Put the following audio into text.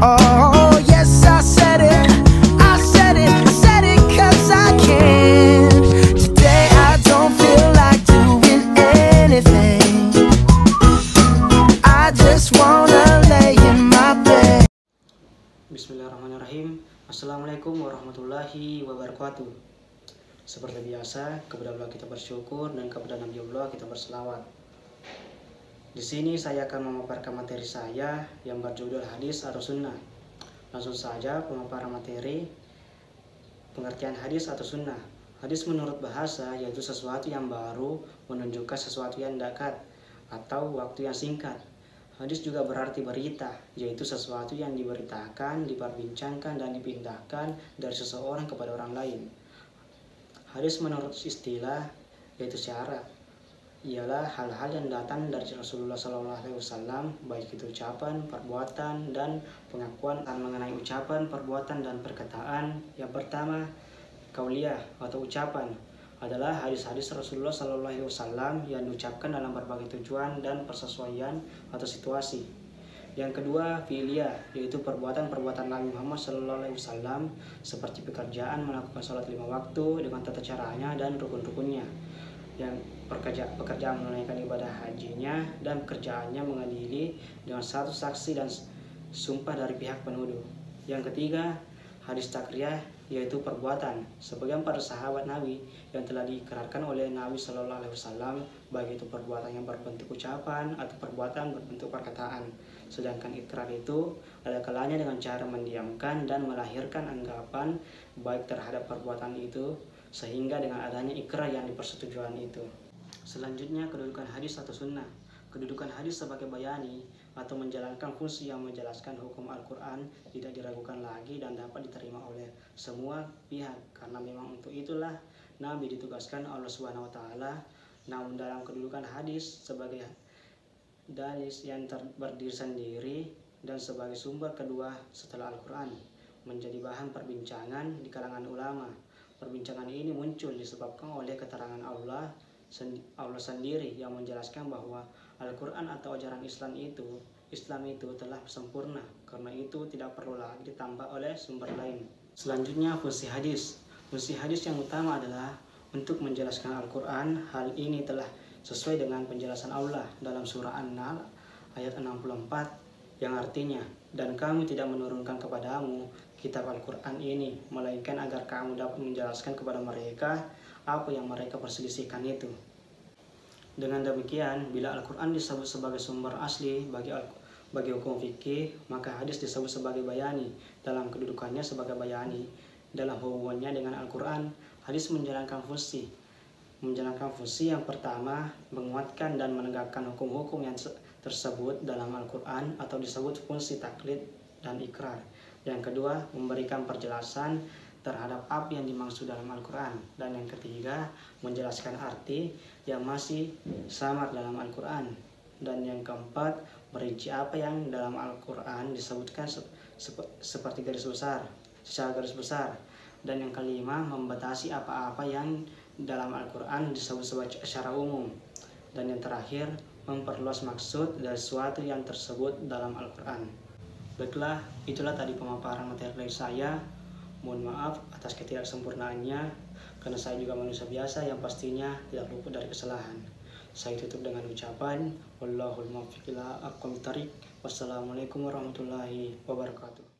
Oh, yes, I said it. I said it, said it 'cause I can. Today I don't feel like doing anything. I just wanna lay in my bed. Bismillahirrahmanirrahim. Assalamualaikum warahmatullahi wabarakatuh. Seperti biasa, kepada Allah kita bersyukur dan kepada Nabi Allah kita berselawat. Di sini saya akan memaparkan materi saya yang berjudul hadis atau sunnah. Langsung saja pemaparan materi. Pengertian hadis atau sunnah. Hadis menurut bahasa yaitu sesuatu yang baru, menunjukkan sesuatu yang dekat atau waktu yang singkat. Hadis juga berarti berita, yaitu sesuatu yang diberitakan, diperbincangkan, dan dipindahkan dari seseorang kepada orang lain. Hadis menurut istilah yaitu syarat, ialah hal-hal yang datang dari Rasulullah SAW, baik itu ucapan, perbuatan, dan pengakuan mengenai ucapan, perbuatan, dan perkataan. Yang pertama, qauliyah atau ucapan adalah hadis-hadis Rasulullah SAW yang diucapkan dalam berbagai tujuan dan persesuaian atau situasi. Yang kedua, fi'liyah, yaitu perbuatan-perbuatan Nabi Muhammad SAW seperti pekerjaan melakukan sholat 5 waktu dengan tata caranya dan rukun-rukunnya. Yang pekerjaan menunaikan ibadah hajinya dan pekerjaannya mengadili dengan satu saksi dan sumpah dari pihak penuduh. Yang ketiga, hadis takriyah, yaitu perbuatan sebagian para sahabat Nabi yang telah diikrarkan oleh Nabi SAW, baik itu perbuatan yang berbentuk ucapan atau perbuatan berbentuk perkataan. Sedangkan ikrar itu ada kalanya dengan cara mendiamkan dan melahirkan anggapan baik terhadap perbuatan itu, sehingga dengan adanya ikrar yang dipersetujuan itu. Selanjutnya, kedudukan hadis atau sunnah. Kedudukan hadis sebagai bayani atau menjalankan fungsi yang menjelaskan hukum Al-Quran tidak diragukan lagi dan dapat diterima oleh semua pihak, karena memang untuk itulah Nabi ditugaskan Allah SWT. Namun dalam kedudukan hadis sebagai dalil yang berdiri sendiri dan sebagai sumber kedua setelah Al-Quran, menjadi bahan perbincangan di kalangan ulama. Perbincangan ini muncul disebabkan oleh keterangan Allah sendiri yang menjelaskan bahwa Al-Quran atau ajaran Islam itu telah sempurna, karena itu tidak perlu lagi ditambah oleh sumber lain. Selanjutnya, fungsi hadis. Fungsi hadis yang utama adalah untuk menjelaskan Al-Quran. Hal ini telah sesuai dengan penjelasan Allah dalam surah An-Nahl ayat 64 yang artinya, dan kami tidak menurunkan kepadamu kitab Al-Quran ini melainkan agar kamu dapat menjelaskan kepada mereka apa yang mereka perselisihkan itu. Dengan demikian, bila Al-Quran disebut sebagai sumber asli bagi hukum fikih, maka hadis disebut sebagai bayani. Dalam kedudukannya sebagai bayani, dalam hubungannya dengan Al-Quran, hadis menjalankan fungsi yang pertama, menguatkan dan menegakkan hukum-hukum yang tersebut dalam Al-Quran atau disebut fungsi taklid dan ikrar. Yang kedua, memberikan perjelasan terhadap apa yang dimaksud dalam Al-Quran. Dan yang ketiga, menjelaskan arti yang masih samar dalam Al-Quran. Dan yang keempat, merinci apa yang dalam Al-Quran disebutkan seperti secara garis besar. Dan yang kelima, membatasi apa-apa yang dalam Al-Quran disebut secara umum. Dan yang terakhir, memperluas maksud dari sesuatu yang tersebut dalam Al-Quran. Baiklah, itulah tadi pemaparan materi dari saya. Mohon maaf atas ketidaksempurnaannya, karena saya juga manusia biasa yang pastinya tidak luput dari kesalahan. Saya tutup dengan ucapan wallahul muwaffiq ila aqwamit thariq. Wassalamualaikum warahmatullahi wabarakatuh.